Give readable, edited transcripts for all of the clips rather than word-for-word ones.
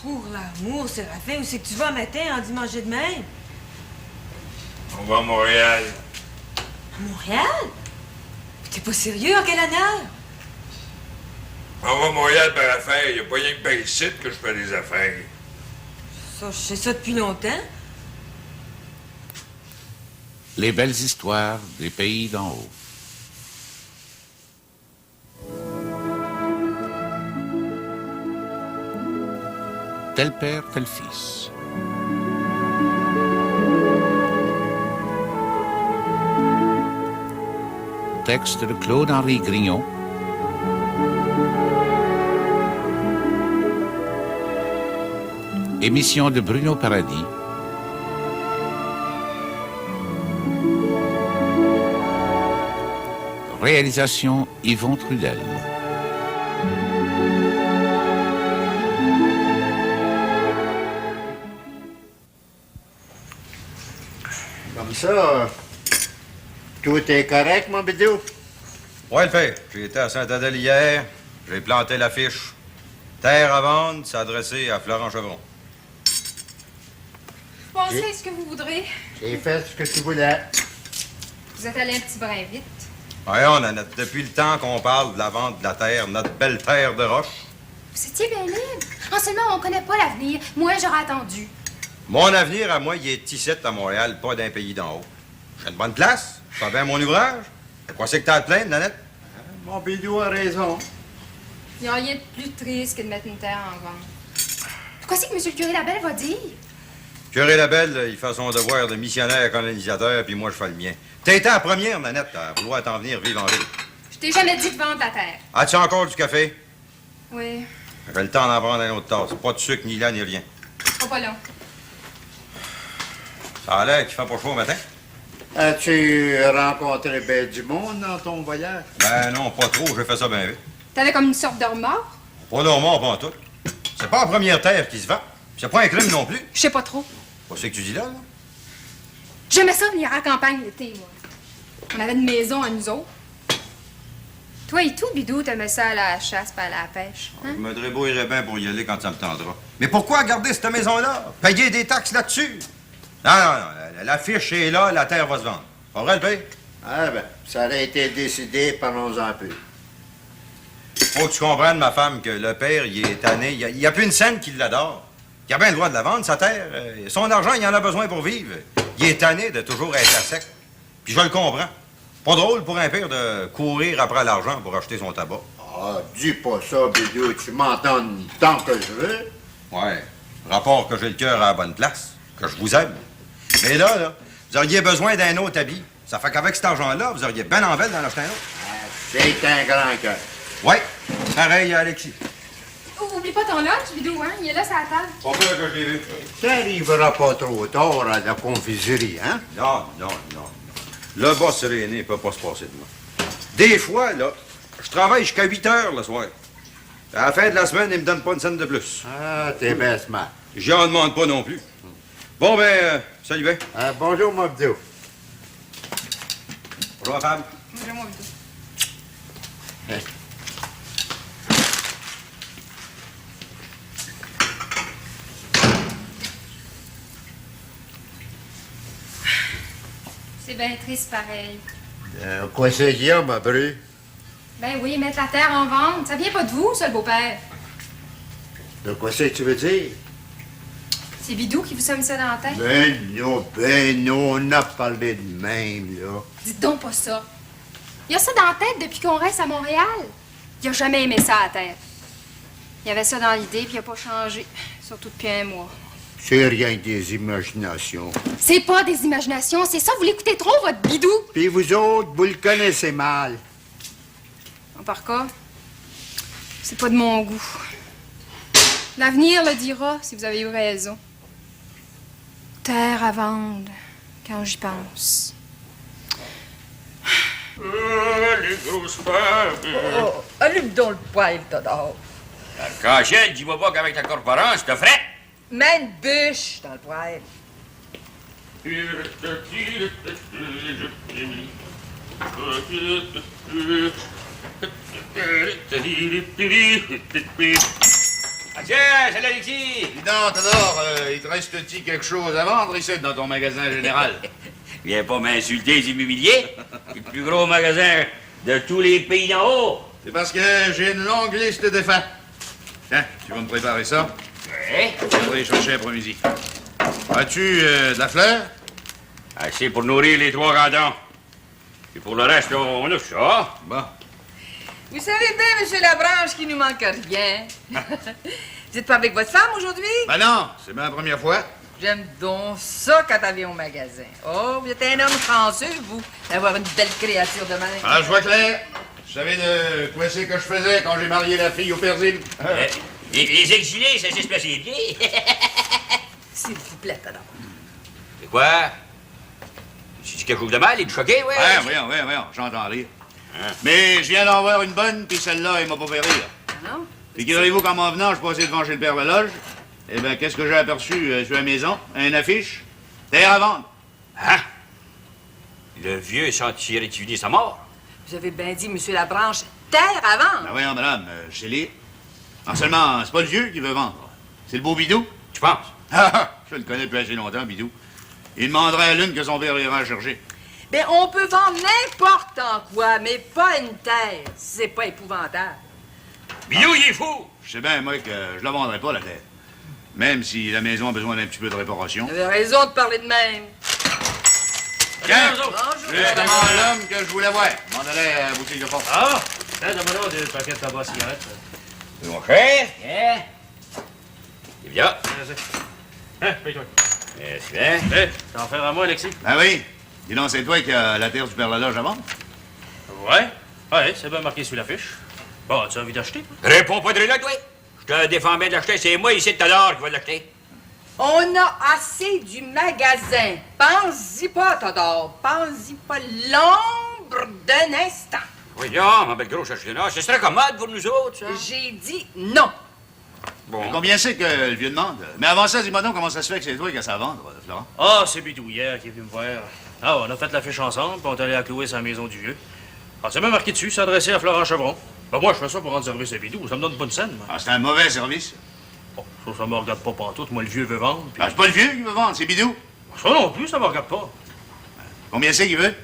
Pour l'amour, Séraphin, où c'est que tu vas matin en dimanche de même? On va à Montréal. À Montréal? T'es pas sérieux, en quelle année? On va à Montréal par affaire. Il n'y a pas rien que par ici que je fais des affaires. Ça, je sais ça depuis longtemps. Les belles histoires des pays d'en haut. Tel père, tel fils. Texte de Claude-Henri Grignon. Émission de Bruno Paradis. Réalisation Yvon Trudel. Comme ça, tout est correct, mon bidou? Ouais, le fait. J'ai été à Sainte-Adèle hier. J'ai planté l'affiche. Terre à vendre, s'adresser à Florent Chevron. Pensez ce que vous voudrez. J'ai fait ce que tu voulais. Vous êtes allé un petit brin vite. Voyons, Nanette, depuis le temps qu'on parle de la vente de la terre, notre belle terre de roche, Vous étiez bien libre. En seulement, on connaît pas l'avenir. Moi, j'aurais attendu. mon avenir à moi, il est ici à Montréal, pas d'un pays d'en haut. J'ai une bonne place, je fais bien mon ouvrage. Et quoi c'est que t'as à te plaindre, Nanette? Mon bidou a raison. Il n'y a rien de plus triste que de mettre une terre en vente. Quoi c'est que M. le curé Labelle va dire? Curé Labelle, il fait son devoir de missionnaire colonisateur, puis moi, je fais le mien. T'as été la première, Nanette, à vouloir t'en venir vivre en ville. Je t'ai jamais dit de vendre la terre. As-tu encore du café? Oui, J'ai le temps d'en prendre un autre tasse. Pas de sucre, ni là, ni rien. pas long. Ça a l'air qu'il fait pas chaud au matin. As-tu rencontré ben du monde dans ton voyage? Ben non, pas trop, j'ai fait ça bien vite. T'avais comme une sorte de remords? Pas normal, pas en tout. C'est pas la première terre qui se vend. C'est pas un crime non plus. Je sais pas trop. Pas ce que tu dis là, là? J'aimais ça venir à la campagne l'été, moi. On avait une maison à nous autres. Toi et tout, Bidou, t'aimais ça à la chasse pas à la pêche. Hein? Je me débrouillerais bien pour y aller quand ça me tendra. Mais pourquoi garder cette maison-là? Payer des taxes là-dessus? Non, non, non. L'affiche est là, la terre va se vendre. Pas vrai, le père? Ah ben, ça a été décidé, parlons-en un peu. Faut que tu comprennes, ma femme, que le père, il est tanné. Il y a plus une scène qui l'adore. Il a bien le droit de la vendre, sa terre. Son argent, il en a besoin pour vivre. Il est tanné de toujours être à sec. Puis je le comprends. Pas drôle pour un père de courir après l'argent pour acheter son tabac. Ah, dis pas ça, bidou. Tu m'entends tant que je veux. Ouais. Rapport que j'ai le cœur à la bonne place. Que je vous aime. Mais là, vous auriez besoin d'un autre habit. Ça fait qu'avec cet argent-là, vous auriez ben envie d'en acheter un autre. Ah, c'est un grand cœur. Ouais. Pareil à Alexis. Oublie pas ton lunch, Bidou, hein? Il est là, sur la table. Pas peur que je l'ai vu. T'arriveras pas trop tard à la confiserie, hein? Non, non, non. Le boss sereiné ne peut pas se passer de moi. Des fois, là, je travaille jusqu'à 8 heures le soir. À la fin de la semaine, il me donne pas une scène de plus. Ah, t'es bien smart. J'en demande pas non plus. Bon, ben, salut bien. Ah, bonjour, mon bidou. Bonjour, femme. Bonjour, mon Bidou. C'est bien triste pareil. Quoi c'est qu'il y a, ma bru? Ben oui, mettre la terre en vente, ça vient pas de vous, ça, le beau-père. De quoi c'est que tu veux dire? C'est Bidou qui vous a mis ça dans la tête. Ben non, on a parlé de même, là. Dites donc pas ça. Il a ça dans la tête depuis qu'on reste à Montréal. Il a jamais aimé ça à la terre. Il avait ça dans l'idée, puis il a pas changé. Surtout depuis un mois. C'est rien que des imaginations. C'est pas des imaginations, c'est ça, vous l'écoutez trop, votre Bidou. Puis vous autres, vous le connaissez mal. Par cas, c'est pas de mon goût. L'avenir le dira si vous avez eu raison. Terre à vendre, quand j'y pense. Les grosses femmes. Oh, allume donc le poêle, Todor. Cachette, dis-moi pas qu'avec ta corporance, t'as frais. Mets une bûche dans le poêle. Ah tiens, salut Alexis! Dis donc, Théodore, il te reste-t-il quelque chose à vendre ici dans ton magasin général? Viens pas m'insulter les immobiliers. C'est le plus gros magasin de tous les pays d'en haut. C'est parce que j'ai une longue liste de fins. Tiens, tu vas me préparer ça. Ouais. Je vais aller chercher après-midi. As-tu de la fleur? Assez pour nourrir les 3 cantons. Et pour le reste, on a ça. Bon. Vous savez bien, Monsieur Labranche, qu'il nous manque rien. Vous êtes pas avec votre femme aujourd'hui? Ben non, c'est ma première fois. J'aime donc ça quand t'avais au magasin. Oh, vous êtes un homme chanceux, vous, d'avoir une belle créature de même. Alors, je vois clair. Je savais de quoi c'est que je faisais quand j'ai marié la fille au persil. Les exilés, ça s'est placé bien. S'il vous plaît, alors. C'est quoi? C'est quelque chose de mal? Il est choqué, ouais? Voyons, j'entends rire. Mais je viens d'en voir une bonne, puis celle-là, elle m'a pas fait rire. Non? Figurez-vous qu'en m'en venant, je passais devant chez le père Veloge. Eh bien, qu'est-ce que j'ai aperçu sur la maison? Une affiche. Terre à vendre. Hein? Le vieux sentirait étudier sa mort? Vous avez bien dit, Monsieur Labranche, terre à vendre. Ben voyons, madame, je sais lire. Non seulement, c'est pas le vieux qui veut vendre. C'est le beau Bidou. Tu penses? Je le connais depuis assez longtemps, Bidou. Il demanderait à l'une que son père ira chercher. Ben, on peut vendre n'importe en quoi, mais pas une terre. C'est pas épouvantable. Bidou, il est fou! Je sais bien, moi, que je la vendrai pas, la terre. Même si la maison a besoin d'un petit peu de réparation. Vous avez raison de parler de même. Tiens, Bonjour. justement l'homme que je voulais voir. M'en allais à la boutique de porte. Ah! Tiens, donne-moi donc 2 paquets de tabac à cigarette. C'est mon cher? Viens. Et bien. Hein, paye-toi. Merci bien. Hé, t'en faire à moi, Alexis? Ah oui? Dis donc, c'est toi qui as la terre du Père Laloge à vendre? Ouais, c'est bien marqué sur l'affiche. Bon, tu as envie d'acheter, toi? Réponds pas de là, toi. Je te défends bien d'acheter. C'est moi ici tout à l'heure qui va l'acheter. On a assez du magasin. Pense-y pas, Todor. Pense-y pas l'ombre d'un instant. Voyons, ma belle grosse achetée-là, ce serait commode pour nous autres, ça. J'ai dit non. Bon. Combien c'est que le vieux demande? Mais avant ça, dis-moi donc comment ça se fait que c'est toi qui as ça à vendre, Florent? Ah, c'est Bidou hier qui est venu me voir. Ah, on a fait l'affiche ensemble, puis on est allé à clouer sa maison du vieux. Ah, c'est même marqué dessus, c'est adressé à Florent Chevron. Ben, moi, je fais ça pour rendre service à Bidou. Ça me donne pas de scène, moi. Ah, c'est un mauvais service. Bon, ça me regarde pas pantoute. Moi, le vieux veut vendre. Puis... Ah, c'est pas le vieux qui veut vendre, c'est Bidou. Ça non plus, ça me regarde pas. Combien c'est qu'il veut?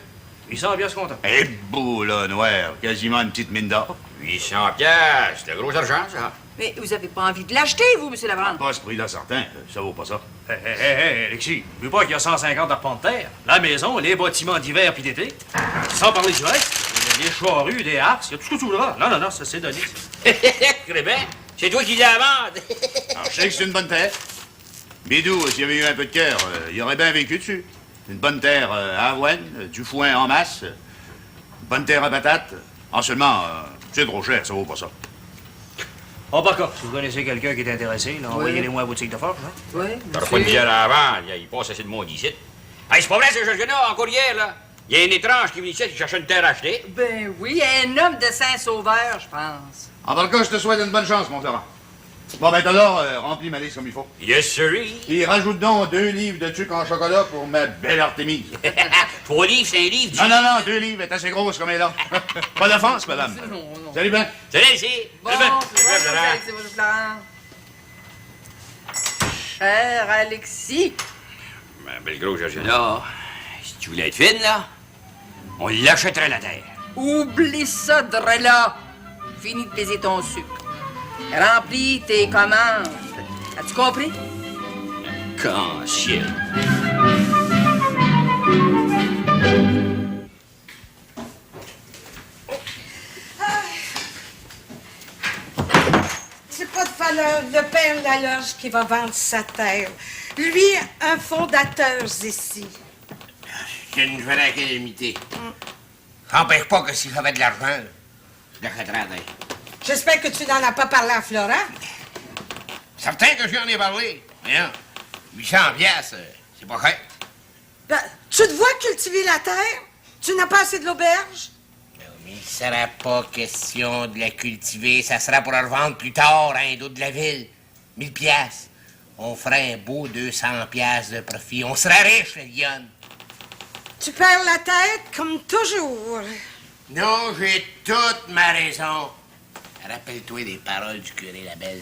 800 piastres comptant. Eh, beau, là, noir. Quasiment une petite mine d'or. 800 piastres, c'est de gros argent, ça. Mais vous avez pas envie de l'acheter, vous, Monsieur Labranche? Pas ce prix-là, certain. Ça vaut pas ça. Hé, Alexis, n'oublie pas qu'il y a 150 arpents de terre. La maison, les bâtiments d'hiver puis d'été. Sans parler du reste. Les charrues, des harces, il y a tout ce que tu voudras. Non, ça c'est donné. Très bien. C'est toi qui l'as à vendre. Alors, je sais que c'est une bonne terre. Bidou, s'il y avait eu un peu de cœur, il aurait bien vécu dessus. Une bonne terre à avoine, du foin en masse, une bonne terre à patates. En seulement, c'est trop cher, ça vaut pas ça. Oh, par contre, si vous connaissez quelqu'un qui est intéressé, là, envoyez-les-moi à la boutique de forge. Hein? Oui. T'auras pas de bière à vendre. Il passe assez de monde ici. Hey, c'est pas vrai, ce jeune-là, encore hier, là. Il y a un étrange qui vient ici qui cherche une terre à acheter. Ben oui, un homme de Saint-Sauveur, je pense. En tout cas, je te souhaite une bonne chance, mon Florent. Bon, ben, alors, remplis ma liste comme il faut. Yes, sirree. Et rajoute donc 2 livres de tuque en chocolat pour ma belle Artémise. 3 livres, c'est un livre. Non, 2 livres, elle est assez grosse comme elle est là. Pas d'offense, madame. Non. Salut, ben. Salut, ici. Bon, Salut, ben. c'est bon, c'est bon, Florent. Cher Alexis. Ma belle grosse jeune-là, si tu voulais être fine, là, on l'achèterait la terre. Oublie ça, Drella. Fini de peser ton sucre. Remplis tes commandes. As-tu compris? Quand ciel. C'est pas le père Laloge qui va vendre sa terre. Lui, un fondateur ici. C'est une vraie calamité. Ça n'empêche pas que si j'avais de l'argent, je l'achèterais à terre. J'espère que tu n'en as pas parlé à Florent. Certain que j'en ai parlé. Voyons, 800 piastres, c'est pas cher. Ben, tu te vois cultiver la terre? Tu n'as pas assez de l'auberge? Mais il ne sera pas question de la cultiver. Ça sera pour la revendre plus tard à un d'autre de la ville. 1000 piastres. On ferait un beau 200 piastres de profit. On serait riche, la lionne. Tu perds la tête comme toujours. Non, j'ai toute ma raison. Rappelle-toi des paroles du curé Labelle.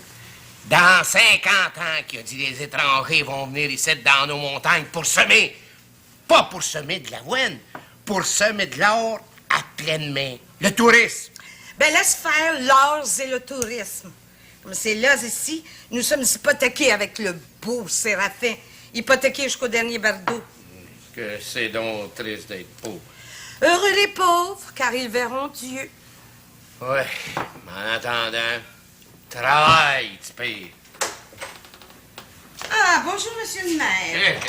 Dans 50 ans, qui a dit les étrangers vont venir ici dans nos montagnes pour semer. Pas pour semer de l'avoine, pour semer de l'or à pleine main. Le tourisme. Ben, laisse faire l'or et le tourisme. Comme c'est là, ici, nous sommes hypothéqués avec le beau Séraphin. Hypothéqués jusqu'au dernier bardeau. Que c'est donc triste d'être pauvre. Heureux les pauvres, car ils verront Dieu. Ouais, mais en attendant, travaille, tu payes. Ah, bonjour, monsieur le maire.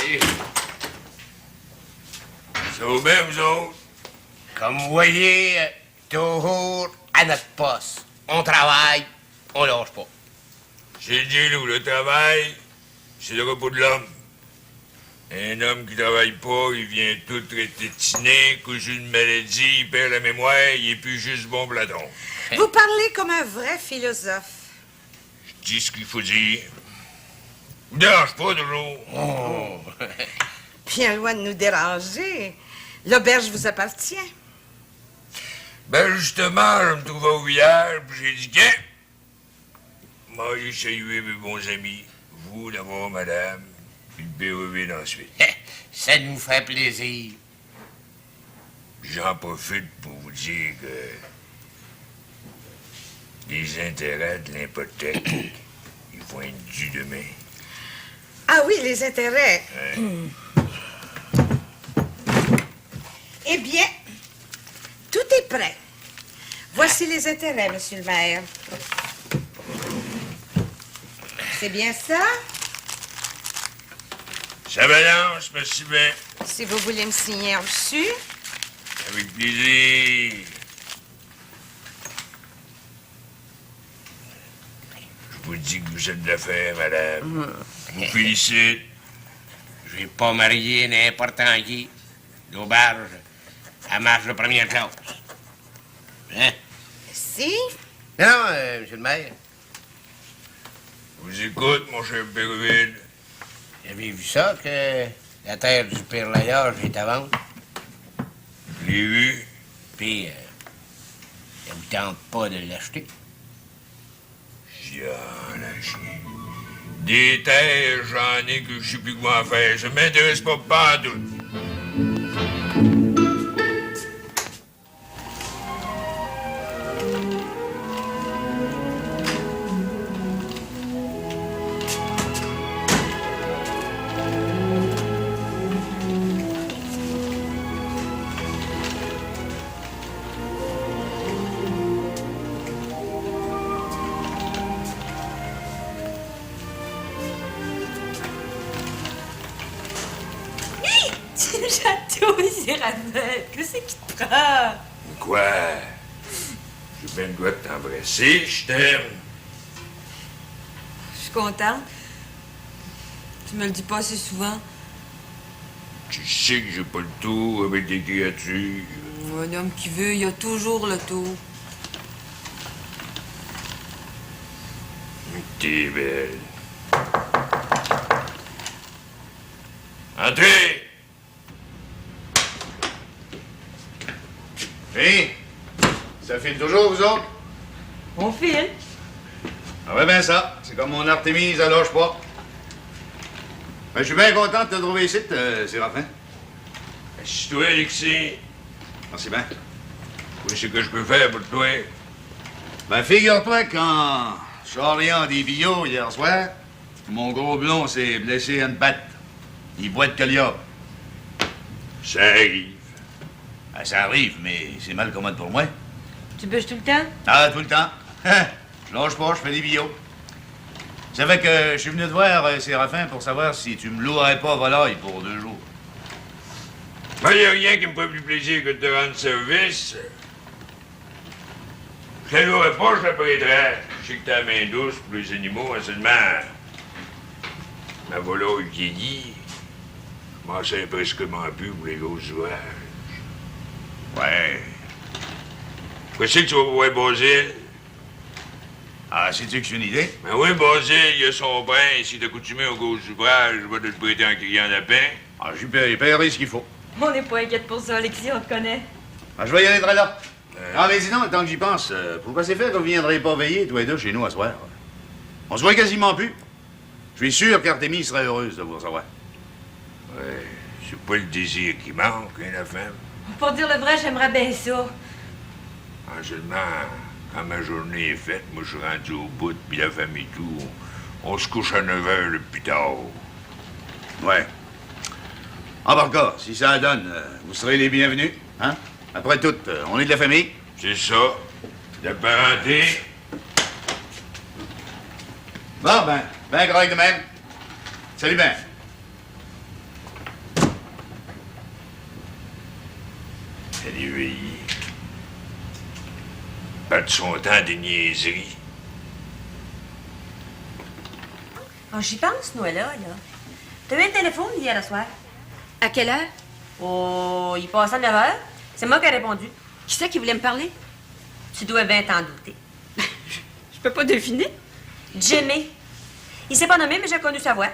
Ça va bien, vous autres? Comme vous voyez, toujours à notre poste. On travaille, on lâche pas. J'ai dit, nous, le travail, c'est le repos de l'homme. Un homme qui travaille pas, il vient tout rététiner, cousu une maladie, il perd la mémoire, il est plus juste bon blaton. Vous parlez comme un vrai philosophe. Je dis ce qu'il faut dire. Vous dérange pas, toujours. Oh. Bien loin de nous déranger. L'auberge vous appartient. Ben, justement, je me trouvais au village, puis j'ai dit, tiens, moi, j'ai salué mes bons amis, vous d'abord, madame, puis le Béroville ensuite. Ça nous fait plaisir. J'en profite pour vous dire que les intérêts de l'hypothèque, ils vont être dus demain. Ah oui, les intérêts. Eh bien, tout est prêt. Voici les intérêts, monsieur le maire. C'est bien ça? Ça balance, merci bien. Si vous voulez me signer un reçu. Avec plaisir. Je vous dis que vous êtes d'affaires, madame. Je vous félicite. Je vais pas marier n'importe qui. L'auberge, elle marche de première classe. Hein? Si? Non, monsieur le maire. Je vous écoute, mon cher Béroville. Vous avez vu ça, que la terre du Père-Laillage est à vendre? Je l'ai vu. Puis, ça vous tente pas de l'acheter? J'en ai chier. Des terres, j'en ai que je sais plus comment faire. Ça m'intéresse pas tout. Chatouille, Séraphin, qu'est-ce qui te prend? Quoi? J'ai bien le droit de t'embrasser, je t'aime. Je suis contente. Tu me le dis pas assez souvent. Tu sais que j'ai pas le tour avec des créatures. Un homme qui veut, il a toujours le tour. T'es belle. Entrez! Hé, ça file toujours, vous autres? On file. Ah ouais, ben ça. C'est comme mon Artémise, elle lâche pas. Ben, je suis bien content de te trouver ici, Séraphin. Assis-toi, Alexis. Merci bien. Oui, c'est que je peux faire pour toi. Ben, figure-toi qu'en charriant des billots hier soir, mon gros blond s'est blessé à une patte. Il boit de Coliop. Ça arrive. Ben, ça arrive, mais c'est mal commode pour moi. Tu bûches tout le temps? Ah, tout le temps. Je lâche pas, je fais des billots. Ça fait que je suis venu te voir, Séraphin, pour savoir si tu me louerais pas volaille pour 2 jours. Moi, il n'y a rien qui me ferait plus plaisir que de te rendre service. Je ne louerai pas, je la prêterai. Je sais que t'as la main douce pour les animaux, hein, seulement. Ma volaille vieillit. Je m'en sers presquement plus pour les gros ouvrages. Ouais. Qu'est-ce que tu vas voir Basile? Ah, sais-tu que j'ai une idée? Ben oui, Basile, il a son pain. S'il est accoutumé aux gros ouvrages, je vais te le prêter en criant lapin. Ah, j'y paierai ce qu'il faut. On n'est pas inquiète pour ça, Alexis, on te connaît. Ah, je vais y aller très là. Ah, mais dis donc, tant que j'y pense, pourquoi c'est fait que vous viendrez pas veiller, toi et deux, chez nous, à soir? On se voit quasiment plus. Je suis sûr qu'Artémis serait heureuse de vous recevoir. Ouais, c'est pas le désir qui manque, hein, la femme. Pour dire le vrai, j'aimerais bien ça. Ah, seulement, quand ma journée est faite, moi, je suis rendu au bout, puis la famille et tout, on se couche à 9 heures le plus tard. Ouais. En tout cas, si ça donne, vous serez les bienvenus, hein? Après tout, on est de la famille. C'est ça. La parenté. Bon, ben correct de même. Salut, ben. Elle est veillée. Pas de son temps des niaiseries. Oh, j'y pense, Noëlla, là. T'as eu un téléphone hier soir? À quelle heure? Oh, il passait à 9 h. C'est moi qui ai répondu. Qui c'est qui voulait me parler? Tu dois bien t'en douter. Je peux pas deviner. Jimmy. Il s'est pas nommé, mais j'ai connu sa voix.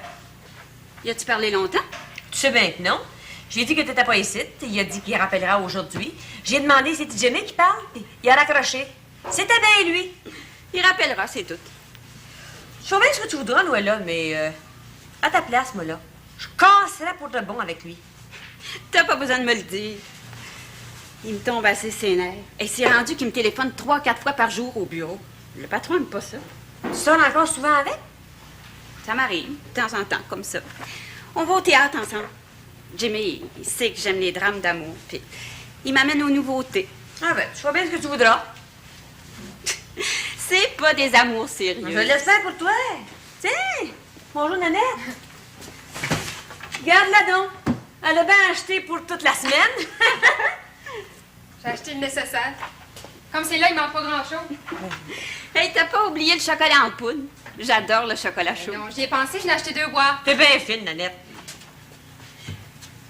Y a-tu parlé longtemps? Tu sais bien que non. J'ai dit que t'étais pas ici. Il a dit qu'il rappellera aujourd'hui. J'ai demandé si c'était Jimmy qui parle, puis il a raccroché. C'était bien lui. Il rappellera, c'est tout. Je sais bien ce que tu voudras, Noëlla, mais à ta place, moi, là, je casserais pour de bon avec lui. T'as pas besoin de me le dire. Il me tombe assez ses nerfs. Et c'est rendu qu'il me téléphone 3-4 fois par jour au bureau. Le patron aime pas ça. Tu sonnes encore souvent avec? Ça m'arrive, de temps en temps, comme ça. On va au théâtre ensemble. Jimmy, il sait que j'aime les drames d'amour, puis il m'amène aux nouveautés. Ah ben, tu vois bien ce que tu voudras. C'est pas des amours sérieux. Je l'espère pour toi. Tiens, bonjour, Nanette. Garde-la donc. Elle a bien acheté pour toute la semaine. J'ai acheté le nécessaire. Comme c'est là, il manque pas grand-chose. Hey, t'as pas oublié le chocolat en poudre? J'adore le chocolat chaud. Non, j'y ai pensé, je l'ai acheté 2 boîtes. T'es bien fine, Nanette.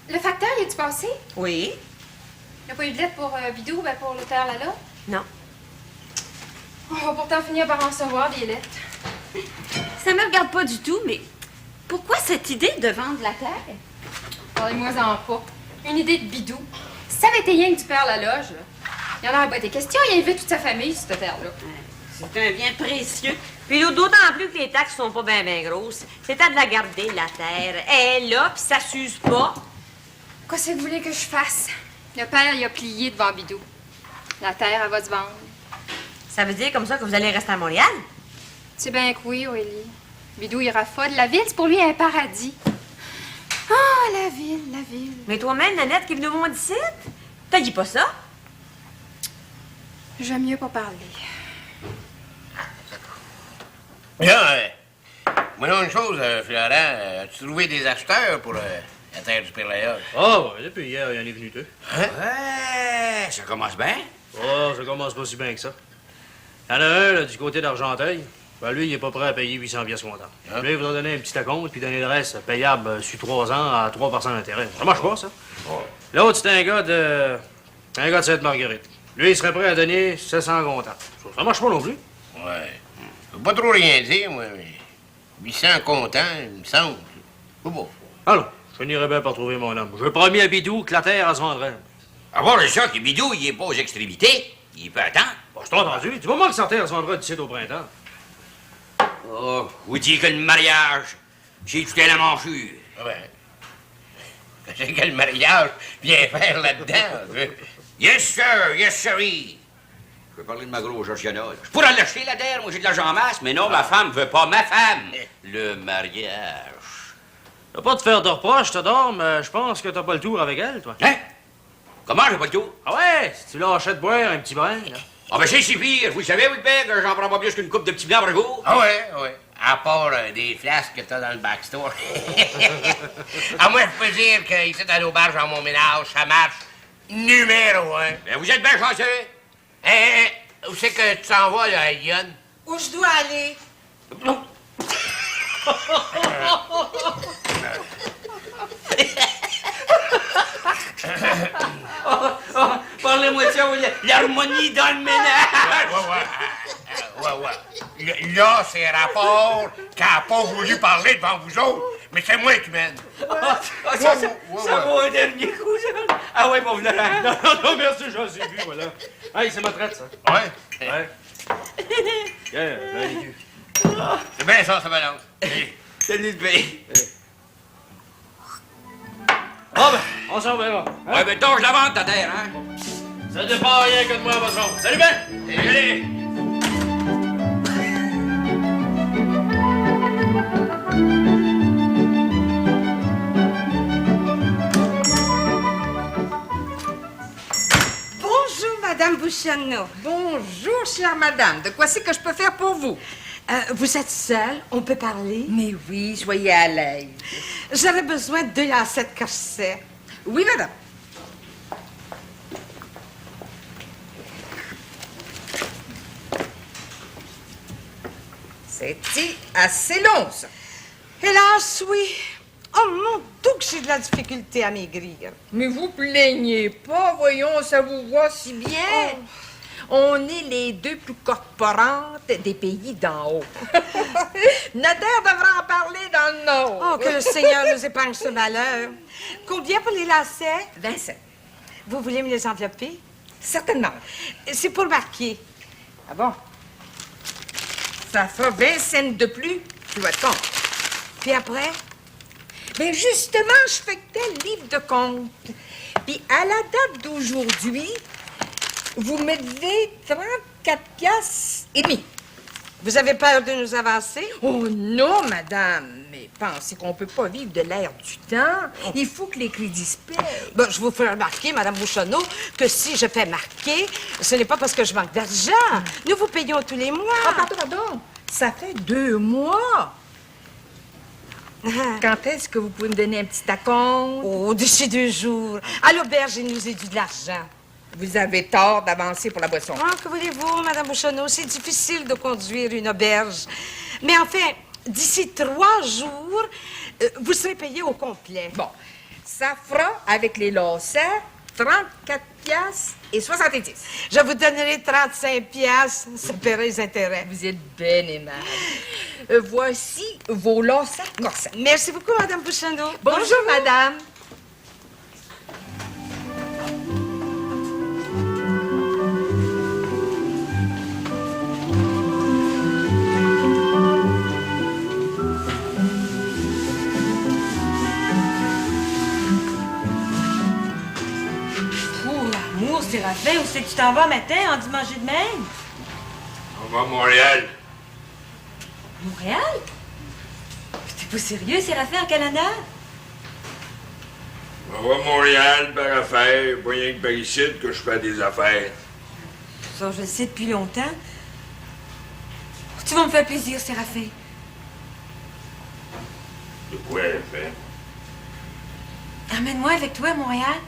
Le facteur, y a-tu passé? Oui. Il n'y a pas eu de lettre pour Bidou, ben pour le terre là-là? Non. On va pourtant finir par en recevoir des lettres. Ça me regarde pas du tout, mais pourquoi cette idée de vendre la terre? Parlez-moi-en pas. Une idée de Bidou. Si ça avait été rien que du père la loge, là, il y en aurait pas été question. Il invite toute sa famille sur cette terre-là. C'est un bien précieux. Puis d'autant plus que les taxes sont pas bien grosses. C'est à de la garder, la terre. Elle est là, puis ça s'use pas. Qu'est-ce que vous voulez que je fasse? Le père, il a plié devant Bidou. La terre, elle va se vendre. Ça veut dire comme ça que vous allez rester à Montréal? C'est bien que oui, Aurélie. Bidou, il raffole. La ville, c'est pour lui un paradis. Ah, la ville, la ville. Mais toi-même, Nanette, qui est venue au monde d'ici, t'as dit pas ça? J'aime mieux pas parler. Bien, moi, une chose, Florent, as-tu trouvé des acheteurs pour la terre du Père Layotte? Ah, ouais, depuis hier, il y en est venu 2. Hein? Ouais, ça commence bien. Oh, ça commence pas si bien que ça. Il y en a un, là, du côté d'Argenteuil. Ben, lui, il est pas prêt à payer 800 pièces comptant. Hein? Lui, il voudrait donner un petit acompte puis donner le reste payable sur 3 ans à 3% d'intérêt. Ça marche pas, ça. L'autre, c'est un gars de Sainte-Marguerite. Lui, il serait prêt à donner 700 comptant. Ça marche pas non plus. Ouais. Je veux pas trop rien dire, moi, mais 800 comptant, il me semble. C'est beau. Ah non, je n'irai bien pas trouver mon homme. Je promis à Bidou que la terre, elle se vendrait. À voir le ça que Bidou, il est pas aux extrémités. Il peut attendre. Bon, je t'ai entendu. Du moment que sa terre se vendra d'ici au printemps. Oh, vous dites que le mariage, j'ai tout à la manchure. Ah ben, c'est que le mariage vient faire là-dedans. Yes, sir, yes, sirree. Je veux parler de ma grosse Georgiana. Je pourrais l'acheter, la terre, moi j'ai de l'argent en masse, mais non, ma femme veut pas ma femme. Le mariage. Je vais pas te faire de reproches, Théodore, mais je pense que t'as pas le tour avec elle, toi. Hein? Comment j'ai pas le tour? Ah ouais, si tu lâchais de boire un petit brin, là. Ah ben c'est si pire, vous le savez, oui, père, que j'en prends pas plus qu'une coupe de petits blancs par jour. Ah ouais, ouais. À part des flasques que t'as dans le backstore. Ah, moi, je peux dire que ici, dans l'auberge, dans mon ménage, ça marche numéro 1. Ben vous êtes bien chanceux. Hein, où c'est que tu t'en vas, là, Yann? Où je dois aller? Parlez-moi de ça, l'harmonie dans le ménage. Ouais. Là, c'est rapport qu'elle n'a pas voulu parler devant vous autres, mais c'est moi qui mène. Ça vaut un dernier coup, ça. Ah ouais, mon venant. Non, merci, j'en ai vu, voilà. Hey, c'est ma traite, ça. Ouais. Ouais. Yeah, ben, C'est bien ça balance. Salut, le pays. Ah ben, on s'en verra. Hein? Ouais, ben, donc, je la vente, ta terre, hein? Ça dépend rien que de moi, votre oncle. Salut, Ben! Allez! Bonjour, Madame Bouchonneau. Bonjour, chère madame. De quoi c'est que je peux faire pour vous? Vous êtes seule? On peut parler? Mais oui, soyez à l'aise. J'aurais besoin de 2 lacets de corset. Oui, madame. C'était assez long, ça. Hélas, oui. Oh mon Dieu, que j'ai de la difficulté à maigrir. Mais vous plaignez pas, voyons, ça vous va si bien. On est les 2 plus corporantes des pays d'en haut. Notaire devrait en parler dans le Nord. Oh, que le Seigneur nous épargne ce malheur. Combien pour les lacets? 27. Vous voulez me les envelopper? Certainement. C'est pour marquer. Ah bon? Ça fera 20 cents de plus sur votre compte. Puis après? Bien, justement, je fais que tel livre de compte. Puis à la date d'aujourd'hui, vous me devez 34 piastres et demi. Vous avez peur de nous avancer? Oh non, madame. Mais pensez qu'on peut pas vivre de l'air du temps. Il faut que les crédits se payent. Bon, je vous fais remarquer, Madame Bouchonneau, que si je fais marquer, ce n'est pas parce que je manque d'argent. Nous vous payons tous les mois. Ah, pardon. Ça fait 2 mois. Quand est-ce que vous pouvez me donner un petit acompte? Oh, d'ici 2 jours. À l'auberge, il nous est dû de l'argent. Vous avez tort d'avancer pour la boisson. Ah, que voulez-vous, Madame Bouchonneau? C'est difficile de conduire une auberge. Mais enfin, d'ici 3 jours, vous serez payé au complet. Bon, ça fera, avec les lacets, 34 piastres et 70. Je vous donnerai 35 piastres. Ça paierait les intérêts. Vous êtes bien aimable. Voici vos lacets corsets. Merci beaucoup, Madame Bouchonneau. Bonjour, madame. Séraphin, où c'est que tu t'en vas matin en dimanche de même? On va à Montréal. Montréal? T'es pas sérieux, Séraphin, en Canada? On va à Montréal par affaires. Pas rien que par ici que je fais des affaires. Ça, je le sais depuis longtemps. Tu vas me faire plaisir, Séraphin. De quoi elle fait? Emmène-moi avec toi à Montréal.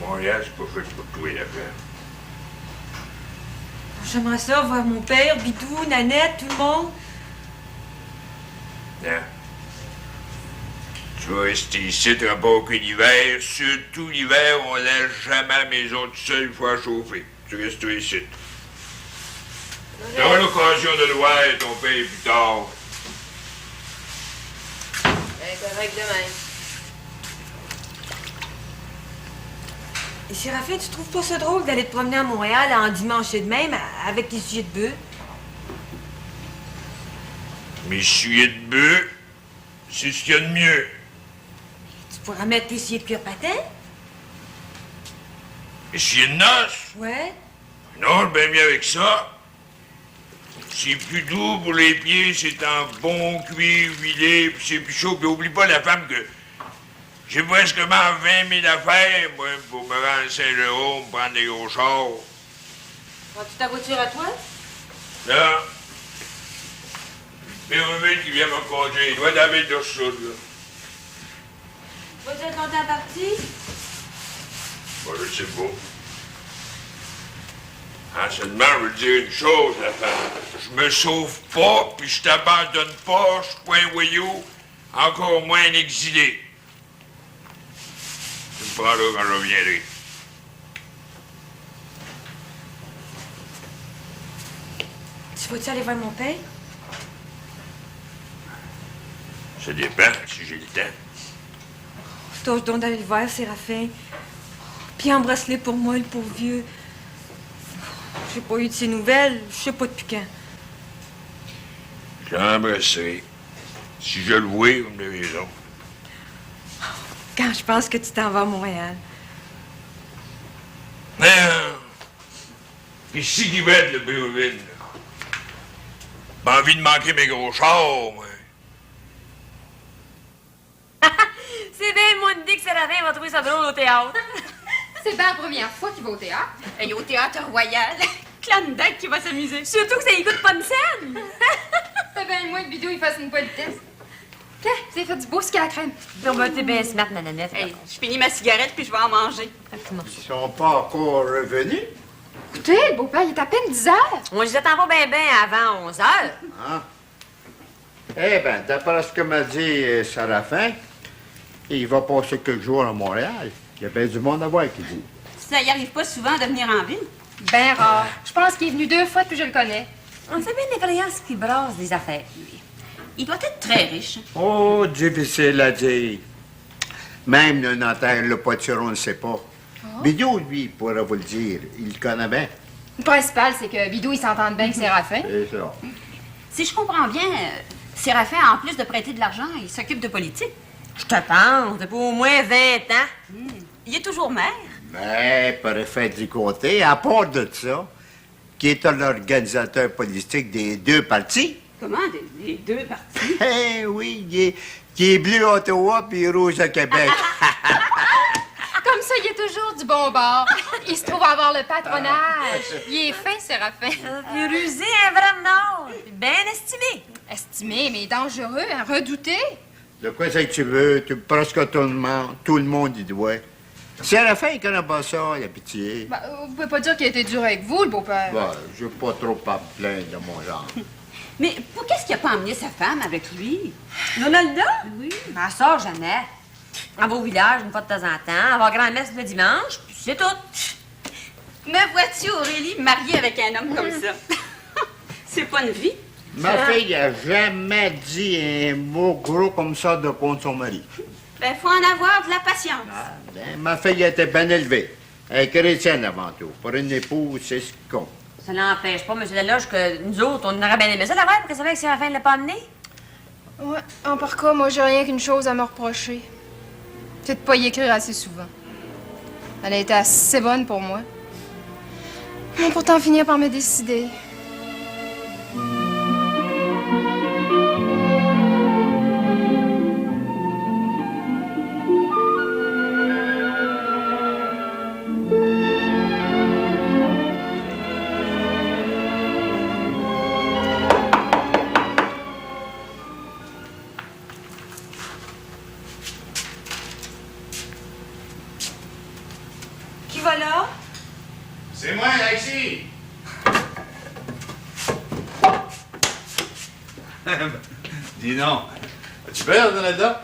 Montréal, c'est pas fait pour toi, l'affaire. J'aimerais ça voir mon père, Bidou, Nanette, tout le monde. Non. Tu vas rester ici, tu n'auras pas aucun hiver. Surtout l'hiver, on laisse jamais la maison toute seule, il faut la chauffer. Tu restes ici. Tu auras l'occasion de le voir, ton père, plus tard. Correct de même. Et Séraphin, tu trouves pas ça drôle d'aller te promener à Montréal en dimanche et de même avec tes sujets de bœuf? Mes sujets de bœuf, c'est ce qu'il y a de mieux. Tu pourras mettre tes sujets de cuir patin? Mes sujets de noces? Ouais. Non, bien mieux avec ça. C'est plus doux pour les pieds, c'est en bon cuir huilé, puis c'est plus chaud. Puis oublie pas la femme que j'ai presque 20 000 affaires, moi, pour me rendre à Saint-Jérôme, prendre des gros chars. Prends-tu ta voiture à toi? Là, Péroville qui vient me conduire, il doit être dans la ville de Sud, là. Vas-tu être longtemps parti? Bon, je sais pas. En seulement, je veux te dire une chose, la femme. Je me sauve pas, puis je t'abandonne pas, je suis pas un voyou, encore moins un exilé. Tu me prendras quand je reviendrai. Tu vas-tu aller voir mon père? Ça dépend, si j'ai le temps. Tâche donc d'aller le voir, Séraphin. Puis embrasse-le pour moi, le pauvre vieux. J'ai pas eu de ses nouvelles. Je sais pas depuis quand. Je l'embrasserai. Si je le vois, vous me l'avez raison. Quand je pense que tu t'en vas à Montréal. Non! Ici qui va être le Béoville. Pas envie de manquer mes gros chars, moi. C'est bien moi de dire que Séraphin va trouver ça drôle au théâtre. C'est pas la première fois qu'il va au théâtre. Et au théâtre royal, Clandec qui va s'amuser. Surtout que ça y coûte pas une scène. C'est bien moins que Bidou il fasse une politesse. Tiens, vous avez fait du beau ski à la crème. Non, ben, t'es bien smart, nananette. Hey, je finis ma cigarette puis je vais en manger. Ils sont pas encore revenus. Écoutez, le beau-père, il est à peine 10 heures. On les attend pas bien avant 11 heures. Hein? Eh bien, d'après ce que m'a dit Séraphin, il va passer quelques jours à Montréal. Il y a bien du monde à voir qui dit. Ça y arrive pas souvent de venir en ville. Ben rare. Je pense qu'il est venu 2 fois depuis que je le connais. On fait bien l'effrayance qui brasse des affaires, lui. Il doit être très riche. Oh, difficile à dire. Même le notaire, le potiron, ne sait pas. Bidou, lui, pourrait vous le dire. Il le connaît bien. Le principal, c'est que Bidou, il s'entend bien avec Séraphin. C'est ça. Si je comprends bien, Séraphin, en plus de prêter de l'argent, il s'occupe de politique. Je te pense, depuis au moins 20 ans. Il est toujours maire. Mais, préfet du côté, à part de ça, qui est un organisateur politique des 2 partis. Comment, les 2 partis? Eh oui, qui est bleu à Ottawa puis rouge à Québec. Comme ça, il est toujours du bon bord. Il se trouve avoir le patronage. Il est fin, Séraphin. Il est rusé, un vrai nord. Bien estimé. Estimé, mais dangereux, hein, redouté. De quoi c'est que tu veux? Presque tout le monde y doit. Séraphin, il connaît pas ça, il a pitié. Ben, vous pouvez pas dire qu'il a été dur avec vous, le beau-père. Bon, je veux pas trop à me plaindre de mon genre. Mais pour qu'est-ce qu'il a pas emmené sa femme avec lui? Ronaldo? Oui. Ma soeur Jeannette. Elle va au village une fois de temps en temps. Elle va à grand-messe le dimanche, puis c'est tout. Me vois-tu, Aurélie, mariée avec un homme comme ça? C'est pas une vie. Ma fille n'a jamais dit un mot gros comme ça de contre son mari. Ben, faut en avoir de la patience. Ben, ma fille était bien élevée. Elle est chrétienne avant tout. Pour une épouse, c'est ce qui compte. Ça n'empêche pas, M. Deloge, que nous autres, on aurait bien aimé ça d'avoir, pour que ça fait que Séraphin ne l'a pas amené. Ouais, en par cas, moi, j'ai rien qu'une chose à me reprocher. C'est de pas y écrire assez souvent. Elle a été assez bonne pour moi. Mais pourtant finir par me décider. Qui va là? C'est moi, Alexis! Dis non. As-tu peur, Donalda?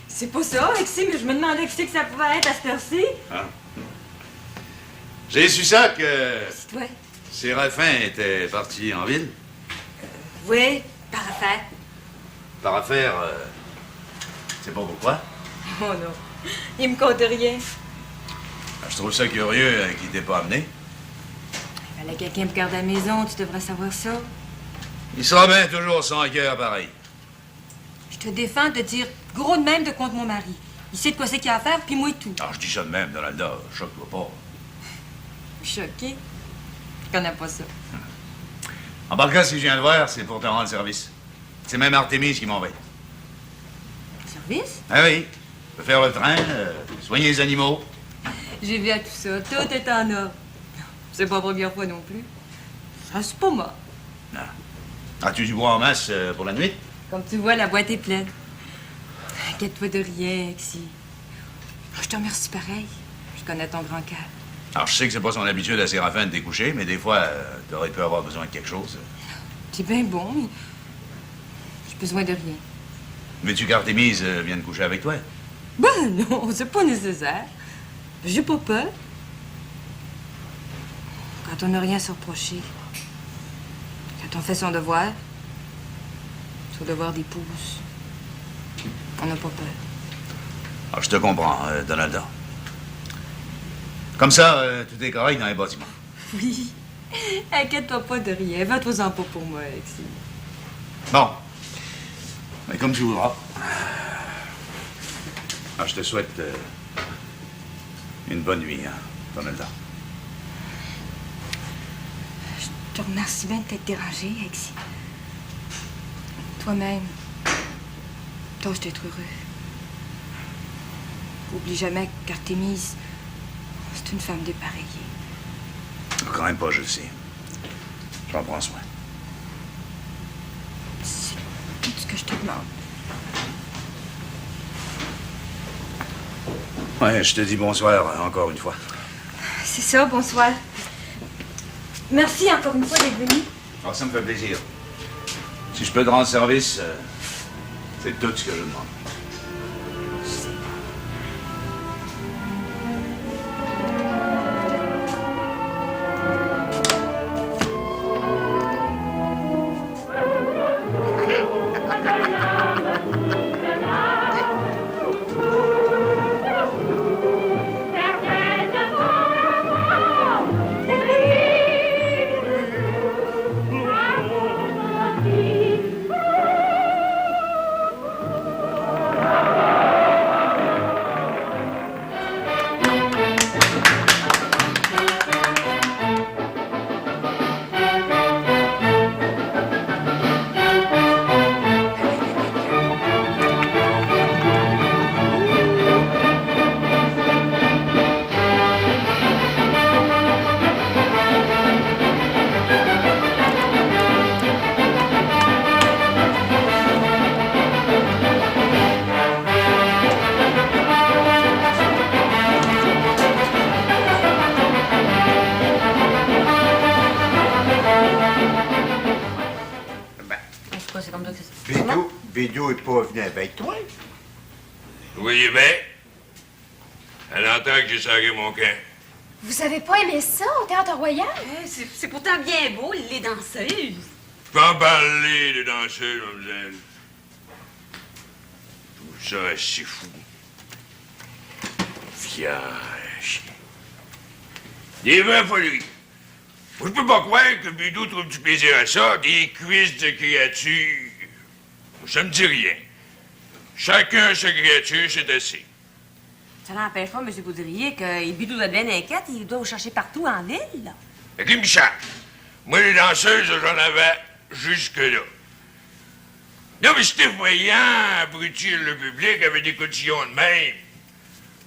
C'est pas ça, Alexis, mais je me demandais qui c'est que ça pouvait être à cette heure-ci. Ah. J'ai su ça que Ouais. Séraphin était parti en ville. Oui, par affaire. Par affaire, c'est pas pourquoi. Oh non, il me compte rien. Je trouve ça curieux qu'il t'ait pas amené. Il fallait quelqu'un pour garder la maison, tu devrais savoir ça. Il sera bien toujours sans cœur pareil. Je te défends de dire gros de même de contre mon mari. Il sait de quoi c'est qu'il a à faire, puis moi et tout. Ah, je dis ça de même, Donalda. Choque-toi pas. Choqué? Je connais pas ça. En par cas, si je viens de voir, c'est pour te rendre service. C'est même Artémise qui m'envoie. Service? Ah oui. Je peux faire le train, soigner les animaux. J'ai vu à tout ça. Tout est en ordre. C'est pas la première fois non plus. Ça, c'est pas moi. As-tu du bois en masse pour la nuit? Comme tu vois, la boîte est pleine. Inquiète-toi de rien, Alexis. Je te remercie pareil. Je connais ton grand cœur. Alors, je sais que c'est pas son habitude à Séraphin de découcher, mais des fois, t'aurais pu avoir besoin de quelque chose. C'est bien bon, mais j'ai besoin de rien. Veux-tu qu'Artémise vienne coucher avec toi? Ben non, c'est pas nécessaire. J'ai pas peur. Quand on n'a rien à se reprocher, quand on fait son devoir, son devoir d'épouse, on n'a pas peur. Alors, je te comprends, Donalda. Comme ça, tout est correct dans les bâtiments. Oui, Inquiète-toi pas de rien. Va-toi-en pas pour moi, Alexis. Bon. Mais comme tu voudras. Ah, je te souhaite une bonne nuit, hein, T'en as le temps. Je te remercie bien de t'être dérangé, Alexis. Toi-même, tâche d'être heureux. Oublie jamais qu'Artémise, c'est une femme dépareillée. Quand même pas, je le sais. J'en prends soin. C'est tout ce que je te demande. Ouais, je te dis bonsoir encore une fois. C'est ça, bonsoir. Merci encore une fois d'être venu. Alors, ça me fait plaisir. Si je peux te rendre service, c'est tout ce que je demande. Bédou est pas venu avec toi. Vous voyez bien? Elle entend que j'ai sarré mon camp. Vous avez pas aimé ça au Théâtre Royal? C'est pourtant bien beau, les danseuses. Je peux en parler de danseuse, mademoiselle. Je trouve ça assez fou. Fier, chien. Des vraies foleries. Moi, je peux pas croire que Bédou trouve du plaisir à ça, des cuisses de créatures. Ça me dit rien. Chacun sa créature, c'est assez. Ça n'empêche pas, M. Boudrier, que Bidou doit être bien inquiète. Il doit vous chercher partout en ville, là. Et qui me cherche? Moi, les danseuses, j'en avais jusque-là. Non, mais c'était voyant abrutir le public avec des cotillons de même.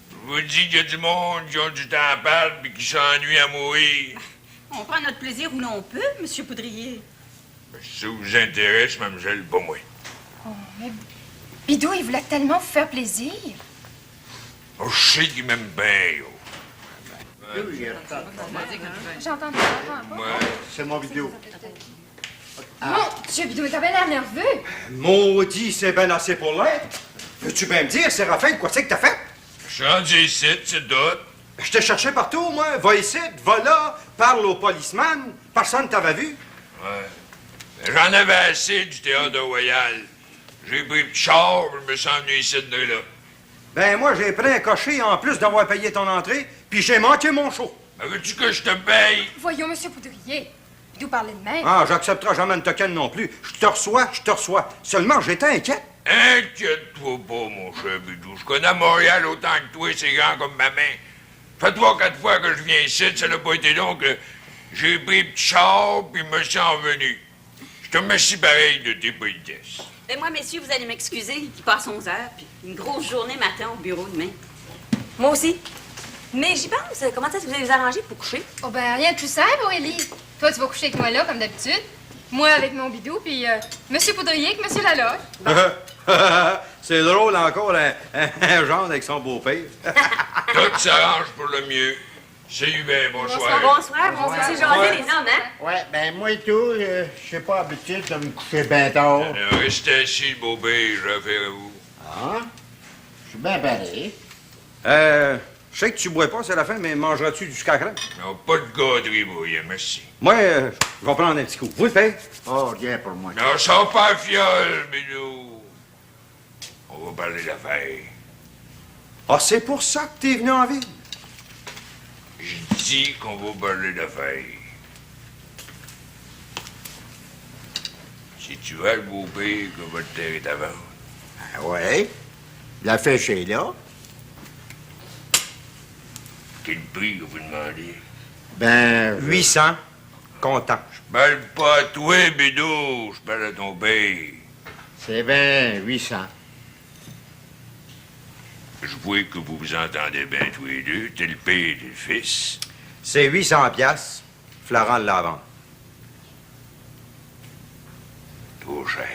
Je vous dis qu'il y a du monde qui ont du temps à perdre et qui s'ennuie à mourir. On prend notre plaisir où l'on peut, M. Poudrier. Si ça vous intéresse, mademoiselle, pas moi. Oh, mais Bidou, il voulait tellement vous faire plaisir. Oh, je sais qu'il m'aime bien, yo. J'entends pas. C'est mon vidéo. Mon Dieu, Bidou, t'as bien l'air nerveux. Maudit, c'est bien assez pour l'être. Veux-tu bien me dire, Séraphin, quoi c'est que t'as fait? Je suis rendu ici, c'est d'autres. Je t'ai cherché partout, moi. Va ici, va là, parle au policeman. Personne t'avait vu. Ouais. J'en avais assez du théâtre royal. J'ai pris le char, je me suis emmené ici de là. Ben, moi, j'ai pris un cocher en plus d'avoir payé ton entrée, puis j'ai manqué mon show. Ben, veux-tu que je te paye? Voyons, M. Poudrier. Bidou parlait de même. Ah, j'accepterai jamais une tokenne non plus. Je te reçois. Seulement, j'étais inquiète. Inquiète-toi pas, mon cher Bidou. Je connais Montréal autant que toi, c'est grand comme ma main. Ça fait 3 ou 4 fois que je viens ici, ça n'a pas été long que j'ai pris le petit char, puis me suis envenu. Je te remercie pareil de tes politesses. Et moi, messieurs, vous allez m'excuser, il passe 11 heures, puis une grosse journée matin au bureau demain. Moi aussi. Mais j'y pense. Comment est-ce que vous allez vous arranger pour coucher? Oh, ben, rien de plus simple, Aurélie. Toi, tu vas coucher avec moi là, comme d'habitude. Moi avec mon Bidou, puis M. Poudrier avec M. Laloche. C'est drôle encore, un genre avec son beau-père. Tout s'arrange pour le mieux. C'est Hubert, bonsoir. Bonsoir. C'est jasé, les hommes, hein? Ouais, ben moi et tout, je suis pas habitué de me coucher bien tard. Alors, restez assis, le beau-père, j'ai affaire à vous. Ah? Je suis bien barré. Je sais que tu bois pas, c'est la fin, mais mangeras-tu du cacré? Non, pas de gâterie, brouillé, merci. Moi, je vais prendre un petit coup. Vous le faites? Oh, rien pour moi. Non, sors pas à fiole, Bidou. On va parler d'affaires. Ah, c'est pour ça que t'es venu en ville? Je dis qu'on va parler d'affaires. C'est-tu vrai, le beau-père, que votre terre est à vendre? Ah ouais. La fiche est là. Quel prix que vous demandez? Ben... 800, comptant. Je parle pas à toi, Bédou. Je parle à ton père. C'est bien 800. Je vois que vous vous entendez bien tous les deux. T'es le père et le fils. C'est 800 piastres. Florent l'a vendre. Trop cher.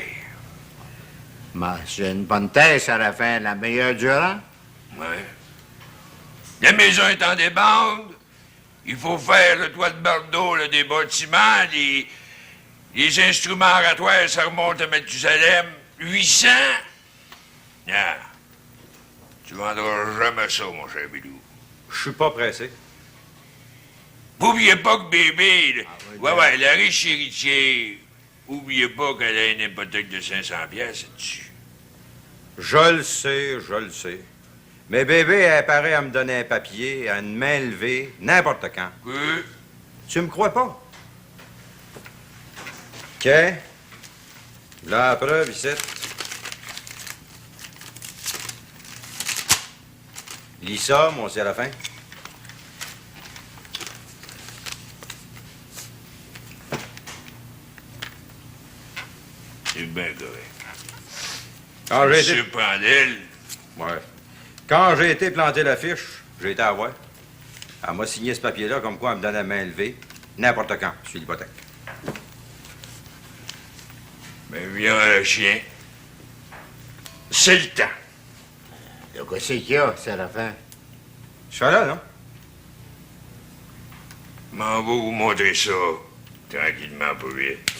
Mais c'est une bonne terre, ça la fin, la meilleure du rang. Ouais. La maison est en débande. Il faut faire le toit de Bordeaux, là, des bâtiments, les instruments oratoires, ça remonte à Mathusalem. 800? Non. Tu vendras jamais ça, mon cher Bidou. Je suis pas pressé. N'oubliez pas que bébé, là, la riche héritière, oubliez pas qu'elle a une hypothèque de 500 pièces là-dessus. Je le sais. Mais bébé est paré à me donner un papier, à une main levée, n'importe quand. Oui. Tu me crois pas? OK. Là, la preuve, ici. Lis ça, moi aussi, à la fin. C'est bien correct. Quand j'ai Monsieur été... Prandel. Ouais. Quand j'ai été planter la fiche, j'ai été à voir. Elle m'a signé ce papier-là comme quoi elle me donnait la main levée, n'importe quand, sur l'hypothèque. Mais viens, le chien. C'est le temps. De quoi c'est qu'il y a, c'est la fin? Je suis là, non? M'en va vous montrer ça, tranquillement, pas vite.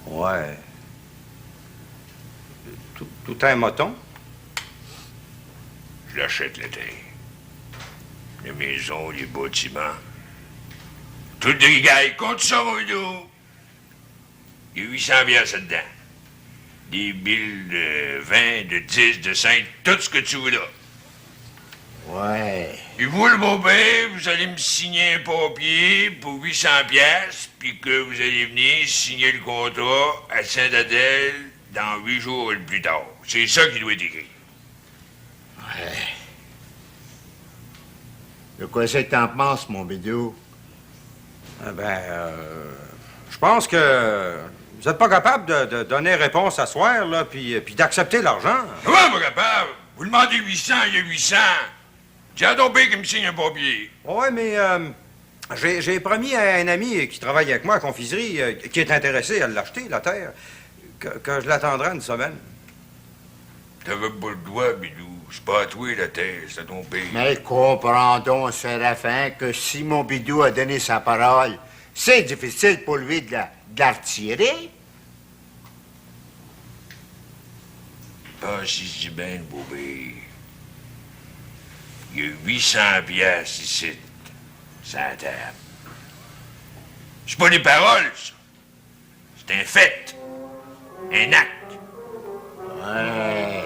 Ouais. Tout un moton? Je l'achète la terre. Les maisons, les bâtiments. Tout de rigaille. Compte ça, mon vidéo. Il y a 800 piastres là-dedans. Des billes de 20, de 10, de 5, tout ce que tu voudras. Ouais. Et vous, le beau-père, vous allez me signer un papier pour 800 piastres, puis que vous allez venir signer le contrat à Saint-Adèle dans 8 jours le plus tard. C'est ça qui doit être écrit. Ouais. De quoi c'est que t'en penses, mon bidou? Je pense que vous n'êtes pas capable de donner réponse à soir, là, puis d'accepter l'argent. Comment pas capable? Vous demandez 800, il y a 800. J'ai à ton père qui me signe un papier. Ouais, mais j'ai promis à un ami qui travaille avec moi à confiserie, qui est intéressé à l'acheter, la terre, que je l'attendrai une semaine. T'avais pas le droit, Bidou. C'est pas à toi, la terre, c'est à ton père. Mais comprends donc, Séraphin, que si mon bidou a donné sa parole, c'est difficile pour lui de la retirer. Ah, si je dis bien, le beau-père. Il y a 800 piastres ici, sur la table. C'est pas des paroles, ça. C'est un fait. Un acte. Ouais.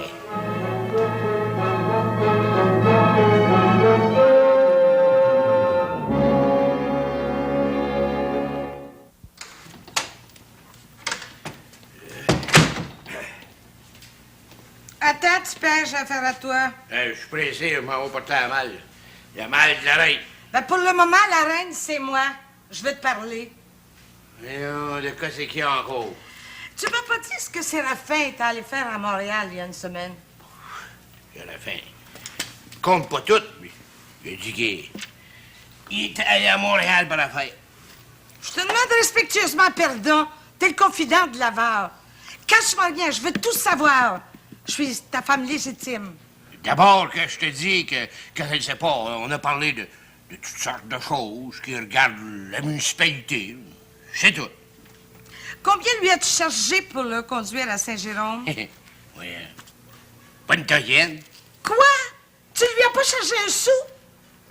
Attends, tu pêches, j'ai affaire à toi. Je suis pressé, je m'en vais porter à mal. Il y a mal de l'oreille. Ben, pour le moment, la reine, c'est moi. Je veux te parler. Mais de quoi c'est qu'il y a encore? Tu m'as pas dit ce que Séraphin est allé faire à Montréal il y a une semaine? À la fin. Compte pas tout, mais il a dit qu'il est allé à Montréal pour la fête. Je te demande respectueusement pardon. T'es le confident de Lavard. Cache-moi rien, je veux tout savoir. Je suis ta femme légitime. D'abord que je te dis que je ne sais pas, on a parlé de toutes sortes de choses qui regardent la municipalité. C'est tout. Combien lui as-tu chargé pour le conduire à Saint-Jérôme? Oui, pas une toyenne. Quoi? Tu lui as pas chargé un sou?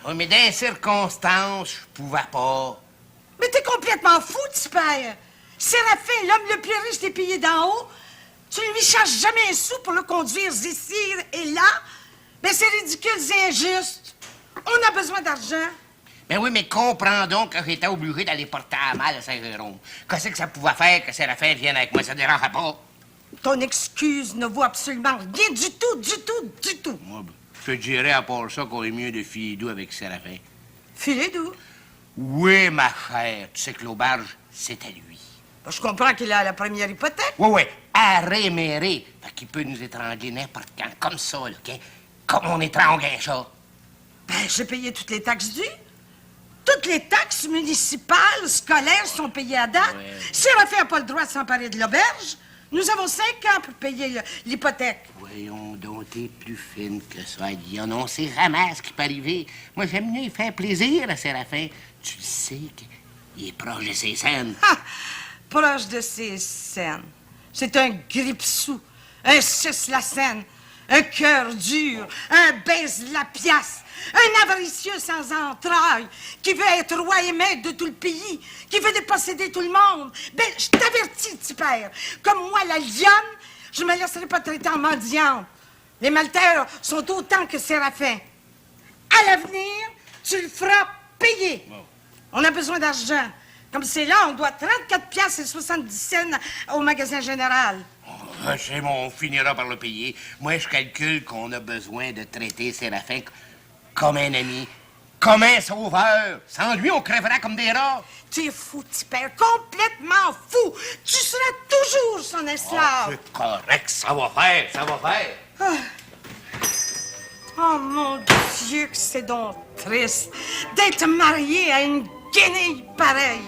Oui, mais dans les circonstances, je pouvais pas. Mais t'es complètement fou, tu père. Séraphin, l'homme le plus riche des pays d'en haut, tu ne lui charges jamais un sou pour le conduire ici et là? Ben, c'est ridicule, c'est injuste. On a besoin d'argent. Ben oui, mais comprends donc que j'étais obligé d'aller porter à mal à Saint-Jérôme. Qu'est-ce que ça pouvait faire que Séraphin vienne avec moi? Ça ne dérangerait pas. Ton excuse ne vaut absolument rien du tout. Moi, je te dirais à part ça qu'on est mieux de filer doux avec Séraphin. Filer doux? Oui, ma chère. Tu sais que l'auberge, c'est à lui. Ben, je comprends qu'il a la première hypothèque. Oui, à réméré. Fait qu'il peut nous étrangler n'importe quand, comme ça, là, OK? Comme on étrangle un chat. Ben, j'ai payé toutes les taxes dues. Toutes les taxes municipales, scolaires sont payées à date. Ouais. Séraphin n'a pas le droit de s'emparer de l'auberge. Nous avons 5 ans pour payer l'hypothèque. Voyons donc, t'es plus fine que ça, Dionne. On sait jamais ce qui peut arriver. Moi, j'aime mieux faire plaisir à Séraphin. Tu sais qu'il est proche de ses scènes. Ha! Proche de ses scènes. C'est un grippe-sou, un suce-la-scène, un cœur dur, un baise-la-pièce, un avaricieux sans entrailles, qui veut être roi et maître de tout le pays, qui veut déposséder tout le monde. Ben, je t'avertis, petit père, comme moi, la lionne, je me laisserai pas traiter en mendiante. Les maltaires sont autant que Séraphin. À l'avenir, tu le feras payer. On a besoin d'argent. Comme c'est là, on doit 34 piastres et 70 cents au magasin général. C'est bon, on finira par le payer. Moi, je calcule qu'on a besoin de traiter Séraphin comme un ami, comme un sauveur. Sans lui, on crèverait comme des rats. Tu es fou, petit père, complètement fou. Tu seras toujours son esclave. C'est correct, ça va faire, ça va faire. Oh, mon Dieu, que c'est donc triste d'être marié à une guenille pareille.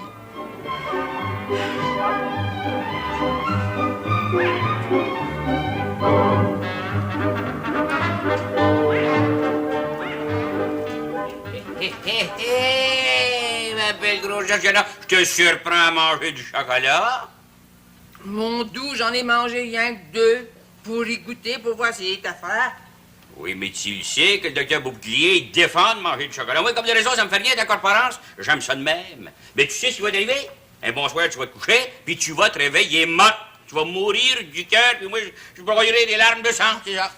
Hé, ma belle grosse Georgiana, je te surprends à manger du chocolat? Mon doux, j'en ai mangé rien que 2 pour y goûter, pour voir si c'est affaire. Oui, mais tu sais que le docteur Bouclier défend de manger du chocolat. Moi, comme de raison, ça me fait rien d'incorporance. J'aime ça de même. Mais tu sais ce qui va t'arriver? Un bonsoir, tu vas te coucher, puis tu vas te réveiller morte. Tu vas mourir du cœur, puis moi, je broyerai des larmes de sang, c'est ça.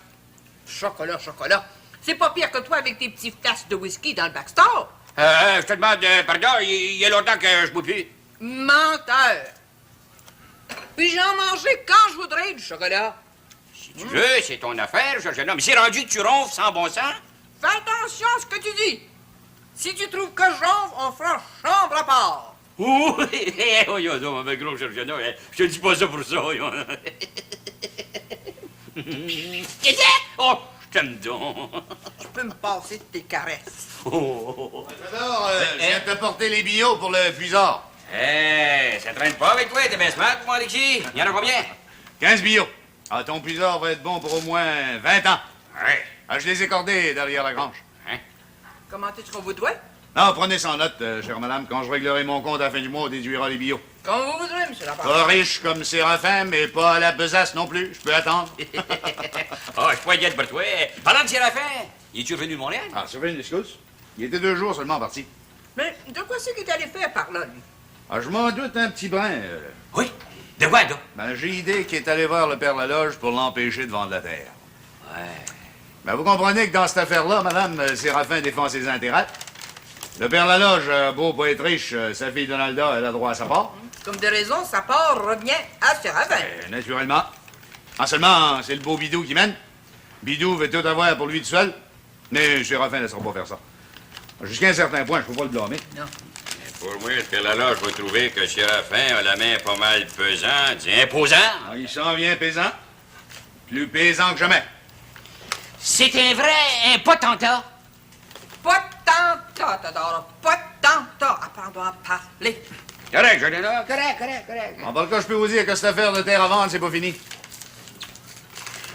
Chocolat. C'est pas pire que toi avec tes petits flasques de whisky dans le backstore. Je te demande pardon, il y a longtemps que je bois plus. Menteur. Puis j'en mangerai quand je voudrais du chocolat. Si tu veux, c'est ton affaire, Georgiana. Mais c'est rendu que tu ronfles sans bon sens. Fais attention à ce que tu dis. Si tu trouves que je ronfle, on fera chambre à part. Oui, voyons donc, ma gros Georgiana, je te dis pas ça pour ça, voyons. Qu'est-ce que c'est? Oh, je t'aime donc. Tu peux me passer de tes caresses. Alors, je viens de t'apporter les billots pour le puisard. Ça traîne pas avec toi, t'es bien smart, mon Alexis. Il y en a combien? 15 billots. Ah, ton puisard va être bon pour au moins 20 ans. Ouais. Ah, je les ai cordés derrière la grange. Comment est-ce qu'on vous doit? Non, prenez ça en note, chère madame. Quand je réglerai mon compte à la fin du mois, on déduira les billots. Comme vous voudrez, monsieur Lapin. Pas riche comme Séraphin, mais pas à la besace non plus. Je peux attendre. Oh, je suis pas inquiète pour toi. Parlant de Séraphin, il est-tu revenu de Montréal? Ah, c'est une excuse. Il était 2 jours seulement parti. Mais de quoi c'est qu'il est allé faire par là, lui? Ah, je m'en doute un petit brin. Oui? De quoi, donc? Ben, j'ai idée qu'il est allé voir le père Laloge pour l'empêcher de vendre la terre. Ouais. Ben, vous comprenez que dans cette affaire-là, madame, Séraphin défend ses intérêts. Le père Laloge, beau pas être riche, sa fille Donalda, elle a droit à sa part. Comme de raison, sa part revient à Séraphin. Naturellement. En seulement, c'est le beau Bidou qui mène. Bidou veut tout avoir pour lui tout seul, mais Séraphin ne laissera pas faire ça. Jusqu'à un certain point, je peux pas le blâmer. Non. Pour moi, le père Laloge va trouver que Séraphin a la main pas mal pesante, imposant. Ah, il s'en vient pesant. Plus pesant que jamais. C'est un vrai potentat. Potentat, Tadora. Potentat. Apprends-toi à parler. Correct, Georgiana. Correct. En tout cas, je peux vous dire que cette affaire de terre à vendre, c'est pas fini.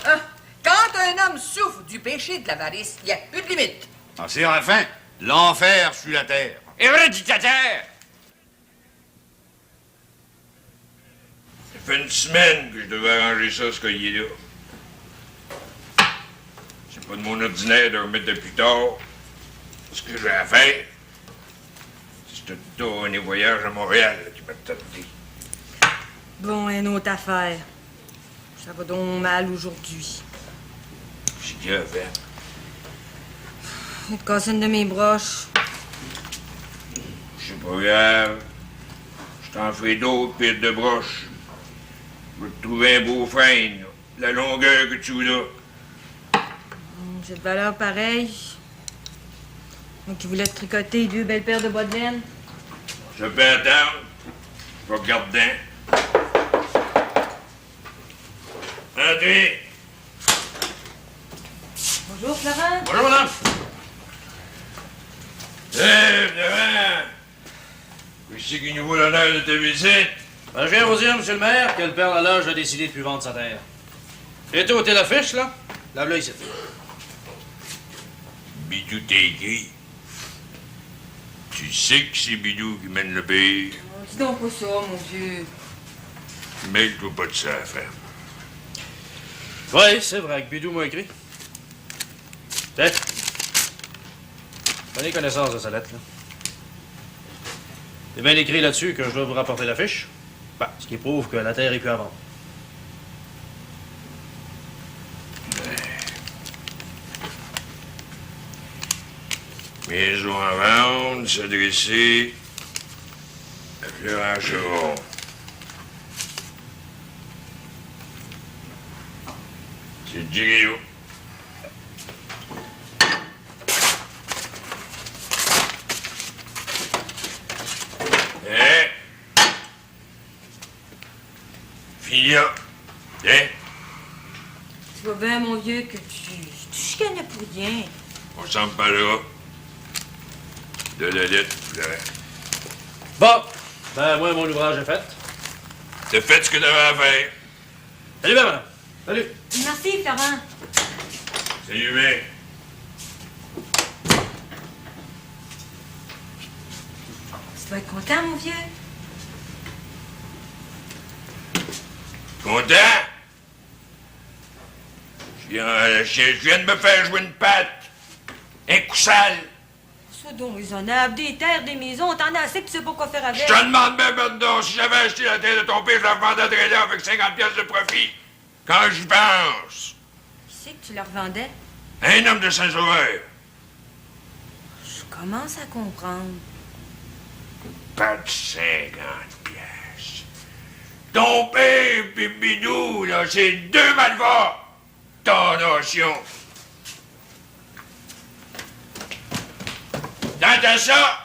Quand un homme souffre du péché de l'avarice, il n'y a plus de limite. Ah, Séraphin, l'enfer sur la terre. Héréditaire! Ça fait une semaine que je devais arranger ça, ce collier-là. C'est pas de mon ordinaire de remettre de plus tard. Ce que j'ai à faire, c'est ce dernier voyage à Montréal là, qui m'a tenté. Bon, une autre affaire. Ça va donc mal aujourd'hui. C'est qui a fait? J'ai cassé une de mes broches. C'est pas grave. Je t'en ferai d'autres pires de broches. Je vais te trouver un beau frein, là. La longueur que tu voudras. J'ai de valeur pareille. Donc, il voulait te tricoter 2 belles paires de bas de laine. Je peux attendre. Je vais regarder. Entrez. Bonjour, Florent. Bonjour, madame. Devant. Qu'est-ce qui nous vaut l'honneur de ta visite? Ben, je viens vous dire, monsieur le maire, que le père Laloge a décidé de plus vendre sa terre. Et toi, t'es l'affiche, là? Lave-la ici. Bidou t'es écrit. Tu sais que c'est Bidou qui mène le pays. Dis donc pas ça, mon vieux. Mêle-toi pas de ça à faire. Oui, c'est vrai que Bidou m'a écrit. Tiens. Prenez connaissance de sa lettre, là. C'est bien écrit là-dessus que je dois vous rapporter la fiche. Ben, ce qui prouve que la terre est plus à vendre. Maison à vendre, s'adresser à Florent Cheron. C'est Girio. Hein? Filia. Hein? Tu vois bien, mon vieux, que tu chicanais pour rien. On s'en parlera de la lettre, Florent. Bon, ben, moi, mon ouvrage est fait. T'as fait ce que t'avais à faire. Salut, bien, madame. Salut. Merci, Florent. Salut, bien. Tu dois être content, mon vieux. Content? Je viens de me faire jouer une patte. Un coup sale. Sois donc raisonnable. Des terres, des maisons, t'en as assez que tu sais pas quoi faire avec. Je te demande bien, pardon, si j'avais acheté la terre de ton père, je la revendrais là avec 50 pièces de profit. Quand j'y pense. Qui c'est que tu leur vendais? Un homme de Saint-Sauveur. Je commence à comprendre. Pas de 50 pièces. Ton père pis Bidou, là, c'est 2 malvas. Ton notion. T'entends ça?